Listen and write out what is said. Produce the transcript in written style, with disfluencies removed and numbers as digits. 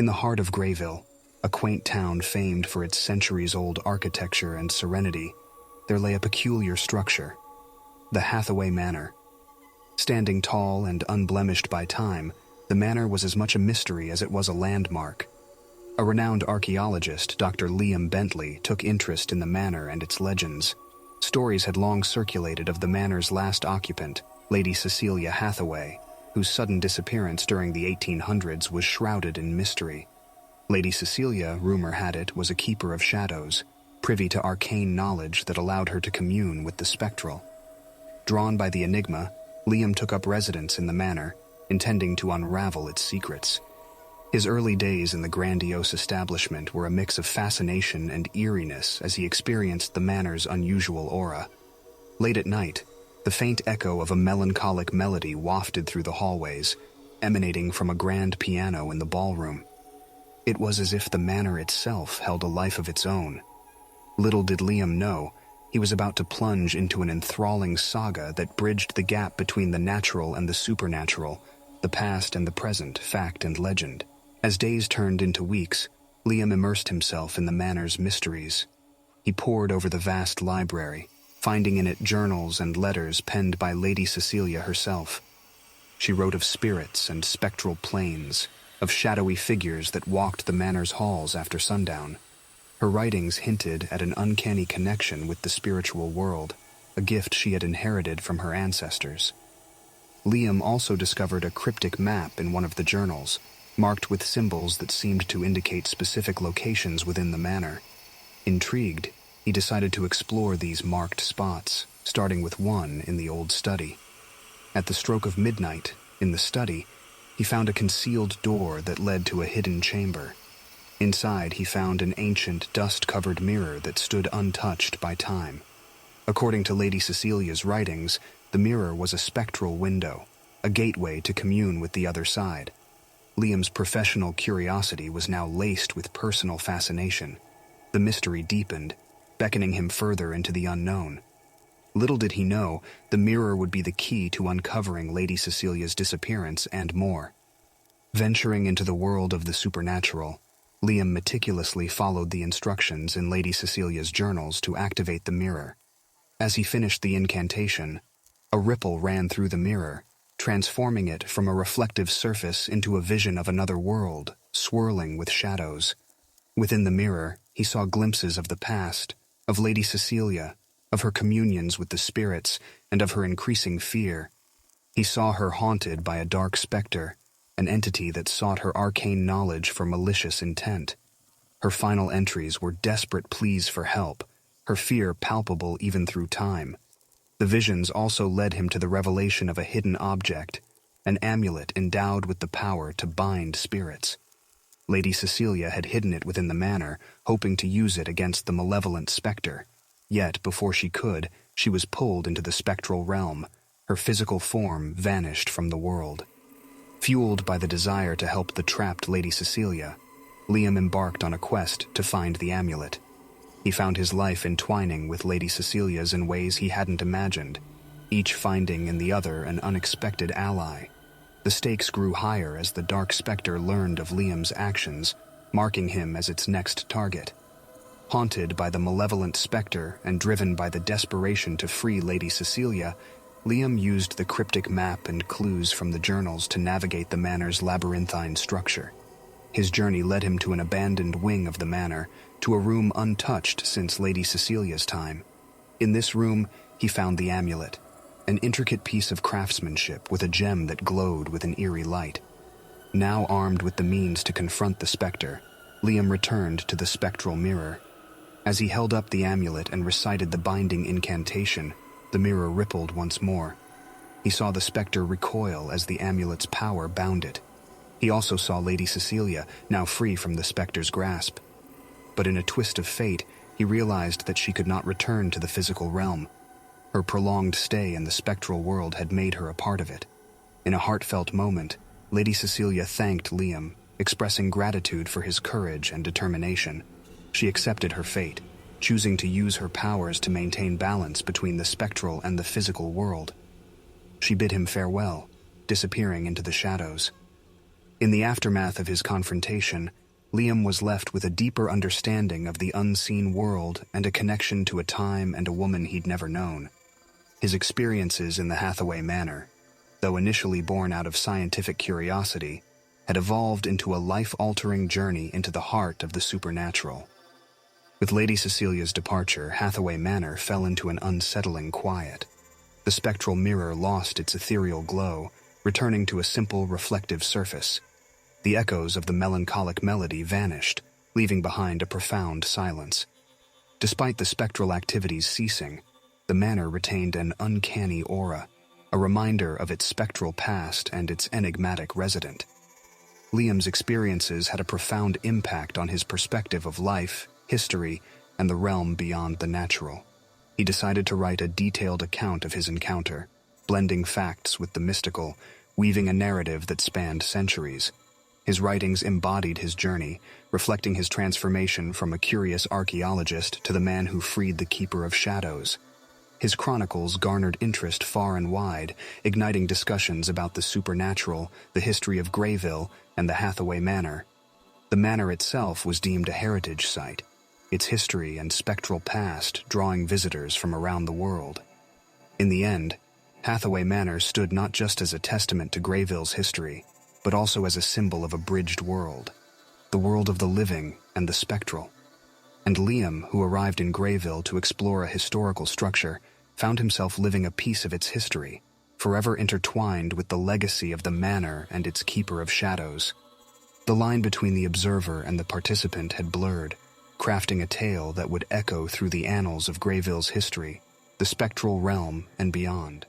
In the heart of Greyville, a quaint town famed for its centuries-old architecture and serenity, there lay a peculiar structure, the Hathaway Manor. Standing tall and unblemished by time, the manor was as much a mystery as it was a landmark. A renowned archaeologist, Dr. Bentley, took interest in the manor and its legends. Stories had long circulated of the manor's last occupant, Lady Cecilia Hathaway, whose sudden disappearance during the 1800s was shrouded in mystery. Lady Cecilia, rumor had it, was a keeper of shadows, privy to arcane knowledge that allowed her to commune with the spectral. Drawn by the enigma, Liam took up residence in the manor, intending to unravel its secrets. His early days in the grandiose establishment were a mix of fascination and eeriness as he experienced the manor's unusual aura. Late at night, the faint echo of a melancholic melody wafted through the hallways, emanating from a grand piano in the ballroom. It was as if the manor itself held a life of its own. Little did Liam know, he was about to plunge into an enthralling saga that bridged the gap between the natural and the supernatural, the past and the present, fact and legend. As days turned into weeks, Liam immersed himself in the manor's mysteries. He pored over the vast library, finding in it journals and letters penned by Lady Cecilia herself. She wrote of spirits and spectral planes, of shadowy figures that walked the manor's halls after sundown. Her writings hinted at an uncanny connection with the spiritual world, a gift she had inherited from her ancestors. Liam also discovered a cryptic map in one of the journals, marked with symbols that seemed to indicate specific locations within the manor. Intrigued, he decided to explore these marked spots, starting with one in the old study. At the stroke of midnight, in the study, he found a concealed door that led to a hidden chamber. Inside, he found an ancient, dust-covered mirror that stood untouched by time. According to Lady Cecilia's writings, the mirror was a spectral window, a gateway to commune with the other side. Liam's professional curiosity was now laced with personal fascination. The mystery deepened, beckoning him further into the unknown. Little did he know, the mirror would be the key to uncovering Lady Cecilia's disappearance and more. Venturing into the world of the supernatural, Liam meticulously followed the instructions in Lady Cecilia's journals to activate the mirror. As he finished the incantation, a ripple ran through the mirror, transforming it from a reflective surface into a vision of another world, swirling with shadows. Within the mirror, he saw glimpses of the past, of Lady Cecilia, of her communions with the spirits, and of her increasing fear. He saw her haunted by a dark specter, an entity that sought her arcane knowledge for malicious intent. Her final entries were desperate pleas for help, her fear palpable even through time. The visions also led him to the revelation of a hidden object, an amulet endowed with the power to bind spirits. Lady Cecilia had hidden it within the manor, hoping to use it against the malevolent specter. Yet, before she could, she was pulled into the spectral realm. Her physical form vanished from the world. Fueled by the desire to help the trapped Lady Cecilia, Liam embarked on a quest to find the amulet. He found his life entwining with Lady Cecilia's in ways he hadn't imagined, each finding in the other an unexpected ally. The stakes grew higher as the dark specter learned of Liam's actions, marking him as its next target. Haunted by the malevolent specter and driven by the desperation to free Lady Cecilia, Liam used the cryptic map and clues from the journals to navigate the manor's labyrinthine structure. His journey led him to an abandoned wing of the manor, to a room untouched since Lady Cecilia's time. In this room, he found the amulet, an intricate piece of craftsmanship with a gem that glowed with an eerie light. Now armed with the means to confront the specter, Liam returned to the spectral mirror. As he held up the amulet and recited the binding incantation, the mirror rippled once more. He saw the specter recoil as the amulet's power bound it. He also saw Lady Cecilia, now free from the specter's grasp. But in a twist of fate, he realized that she could not return to the physical realm. Her prolonged stay in the spectral world had made her a part of it. In a heartfelt moment, Lady Cecilia thanked Liam, expressing gratitude for his courage and determination. She accepted her fate, choosing to use her powers to maintain balance between the spectral and the physical world. She bid him farewell, disappearing into the shadows. In the aftermath of his confrontation, Liam was left with a deeper understanding of the unseen world and a connection to a time and a woman he'd never known. His experiences in the Hathaway Manor, though initially born out of scientific curiosity, had evolved into a life-altering journey into the heart of the supernatural. With Lady Cecilia's departure, Hathaway Manor fell into an unsettling quiet. The spectral mirror lost its ethereal glow, returning to a simple, reflective surface. The echoes of the melancholic melody vanished, leaving behind a profound silence. Despite the spectral activities ceasing, the manor retained an uncanny aura, a reminder of its spectral past and its enigmatic resident. Liam's experiences had a profound impact on his perspective of life, history, and the realm beyond the natural. He decided to write a detailed account of his encounter, blending facts with the mystical, weaving a narrative that spanned centuries. His writings embodied his journey, reflecting his transformation from a curious archaeologist to the man who freed the Keeper of Shadows. His chronicles garnered interest far and wide, igniting discussions about the supernatural, the history of Greyville, and the Hathaway Manor. The manor itself was deemed a heritage site, its history and spectral past drawing visitors from around the world. In the end, Hathaway Manor stood not just as a testament to Greyville's history, but also as a symbol of a bridged world, the world of the living and the spectral. And Liam, who arrived in Greyville to explore a historical structure, found himself living a piece of its history, forever intertwined with the legacy of the manor and its Keeper of Shadows. The line between the observer and the participant had blurred, crafting a tale that would echo through the annals of Greyville's history, the spectral realm, and beyond.